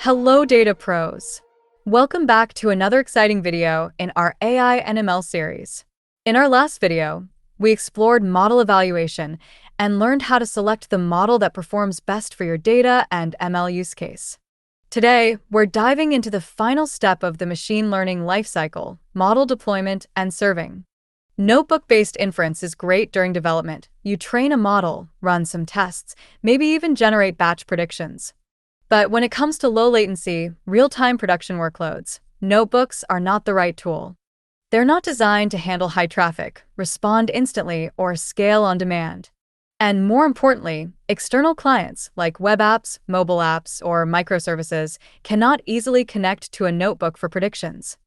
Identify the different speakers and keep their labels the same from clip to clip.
Speaker 1: Hello, data pros. Welcome back to another exciting video in our AI and ML series. In our last video, we explored model evaluation and learned how to select the model that performs best for your data and ML use case. Today, we're diving into the final step of the machine learning lifecycle, model deployment and serving. Notebook-based inference is great during development. You train a model, run some tests, maybe even generate batch predictions. But when it comes to low-latency, real-time production workloads, notebooks are not the right tool. They're not designed to handle high traffic, respond instantly, or scale on demand. And more importantly, external clients like web apps, mobile apps, or microservices cannot easily connect to a notebook for predictions.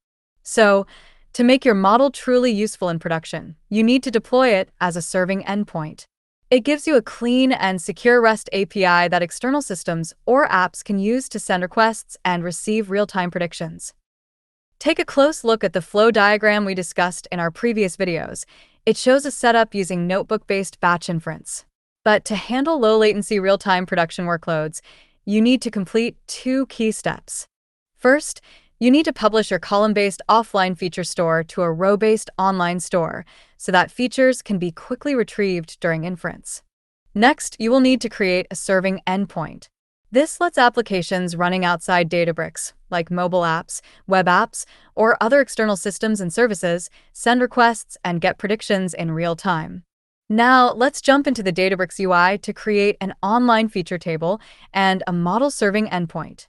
Speaker 1: So, to make your model truly useful in production, you need to deploy it as a serving endpoint. It gives you a clean and secure REST API that external systems or apps can use to send requests and receive real-time predictions. Take a close look at the flow diagram we discussed in our previous videos. It shows a setup using notebook-based batch inference. But to handle low-latency real-time production workloads, you need to complete two key steps. First, you need to publish your column-based offline feature store to a row-based online store so that features can be quickly retrieved during inference. Next, you will need to create a serving endpoint. This lets applications running outside Databricks, like mobile apps, web apps, or other external systems and services, send requests and get predictions in real time. Now, let's jump into the Databricks UI to create an online feature table and a model serving endpoint.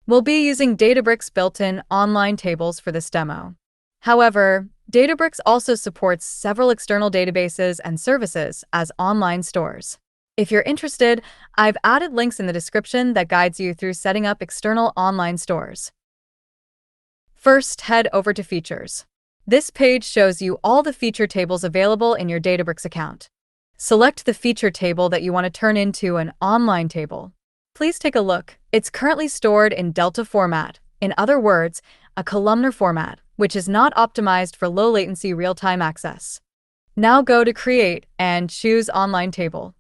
Speaker 1: We'll be using Databricks built-in online tables for this demo. However, Databricks also supports several external databases and services as online stores. If you're interested, I've added links in the description that guides you through setting up external online stores. First, head over to Features. This page shows you all the feature tables available in your Databricks account. Select the feature table that you want to turn into an online table. Please take a look. It's currently stored in Delta format, in other words, a columnar format, which is not optimized for low-latency real-time access. Now go to Create and choose Online Table.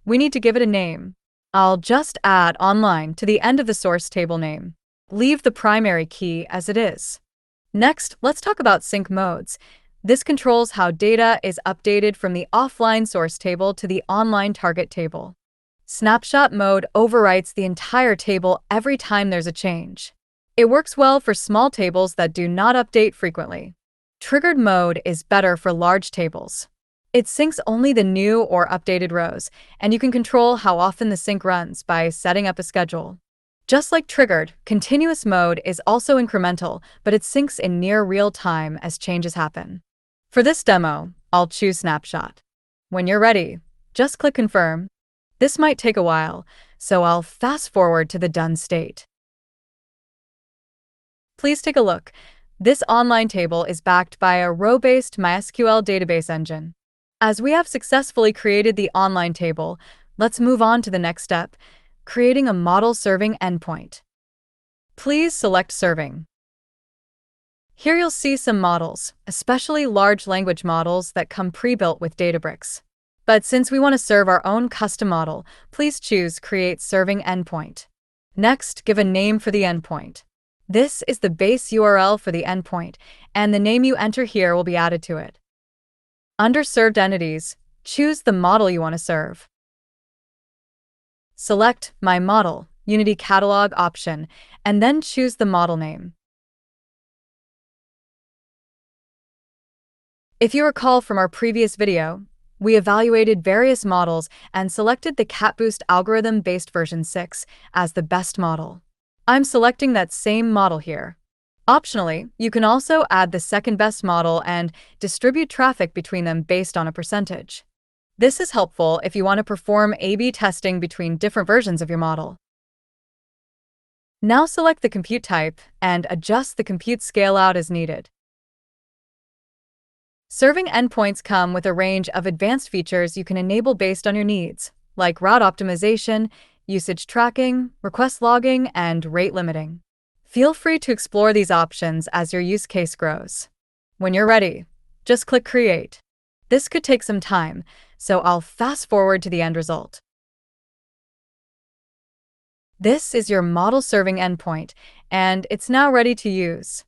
Speaker 1: We need to give it a name. I'll just add Online to the end of the source table name. Leave the primary key as it is. Next, let's talk about sync modes. This controls how data is updated from the offline source table to the online target table. Snapshot mode overwrites the entire table every time there's a change. It works well for small tables that do not update frequently. Triggered mode is better for large tables. It syncs only the new or updated rows, and you can control how often the sync runs by setting up a schedule. Just like triggered, continuous mode is also incremental, but it syncs in near real time as changes happen. For this demo, I'll choose snapshot. When you're ready, just click confirm. This might take a while, so I'll fast forward to the done state. Please take a look. This online table is backed by a row-based MySQL database engine. As we have successfully created the online table, let's move on to the next step, creating a model serving endpoint. Please select Serving. Here you'll see some models, especially large language models that come pre-built with Databricks. But since we want to serve our own custom model, please choose Create Serving Endpoint. Next, give a name for the endpoint. This is the base URL for the endpoint, and the name you enter here will be added to it. Under Served Entities, choose the model you want to serve. Select My Model, Unity Catalog option, and then choose the model name. If you recall from our previous video, we evaluated various models and selected the CatBoost algorithm-based version 6 as the best model. I'm selecting that same model here. Optionally, you can also add the second best model and distribute traffic between them based on a percentage. This is helpful if you want to perform A/B testing between different versions of your model. Now select the compute type and adjust the compute scale-out as needed. Serving endpoints come with a range of advanced features you can enable based on your needs, like route optimization, usage tracking, request logging, and rate limiting. Feel free to explore these options as your use case grows. When you're ready, just click Create. This could take some time, so I'll fast forward to the end result. This is your model serving endpoint, and it's now ready to use.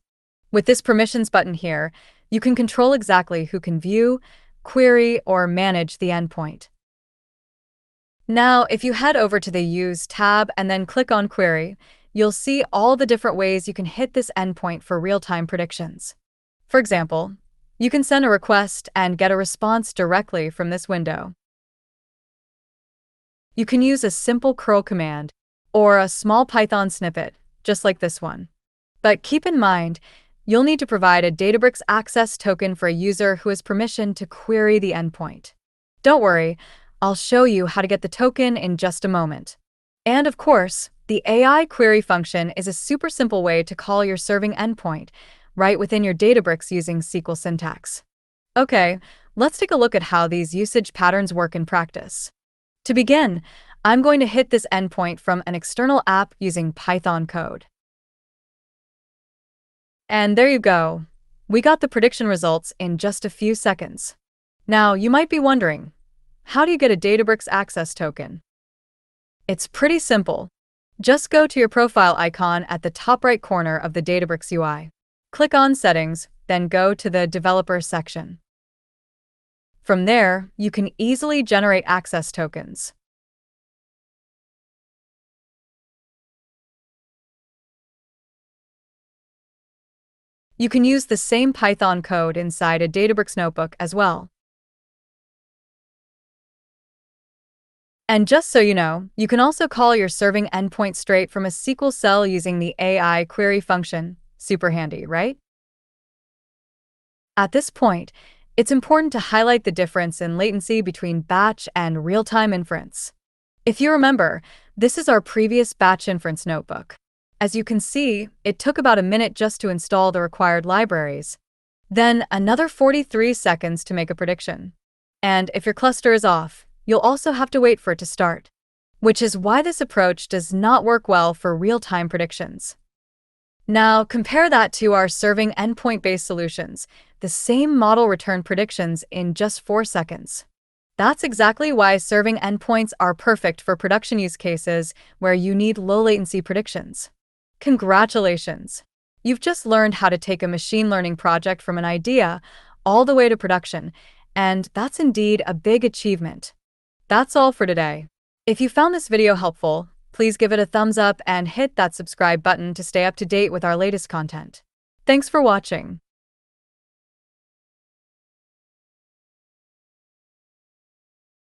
Speaker 1: With this permissions button here, you can control exactly who can view, query, or manage the endpoint. Now, if you head over to the Use tab and then click on Query, you'll see all the different ways you can hit this endpoint for real-time predictions. For example, you can send a request and get a response directly from this window. You can use a simple curl command or a small Python snippet, just like this one. But keep in mind, you'll need to provide a Databricks access token for a user who has permission to query the endpoint. Don't worry, I'll show you how to get the token in just a moment. And of course, the AI query function is a super simple way to call your serving endpoint right within your Databricks using SQL syntax. Okay, let's take a look at how these usage patterns work in practice. To begin, I'm going to hit this endpoint from an external app using Python code. And there you go. We got the prediction results in just a few seconds. Now, you might be wondering, how do you get a Databricks access token? It's pretty simple. Just go to your profile icon at the top right corner of the Databricks UI. Click on Settings, then go to the Developer section. From there, you can easily generate access tokens. You can use the same Python code inside a Databricks notebook as well. And just so you know, you can also call your serving endpoint straight from a SQL cell using the AI query function. Super handy, right? At this point, it's important to highlight the difference in latency between batch and real-time inference. If you remember, this is our previous batch inference notebook. As you can see, it took about a minute just to install the required libraries, then another 43 seconds to make a prediction. And if your cluster is off, you'll also have to wait for it to start, which is why this approach does not work well for real-time predictions. Now, compare that to our serving endpoint-based solutions. The same model returned predictions in just 4 seconds. That's exactly why serving endpoints are perfect for production use cases where you need low-latency predictions. Congratulations! You've just learned how to take a machine learning project from an idea all the way to production, and that's indeed a big achievement. That's all for today. If you found this video helpful, please give it a thumbs up and hit that subscribe button to stay up to date with our latest content. Thanks for watching.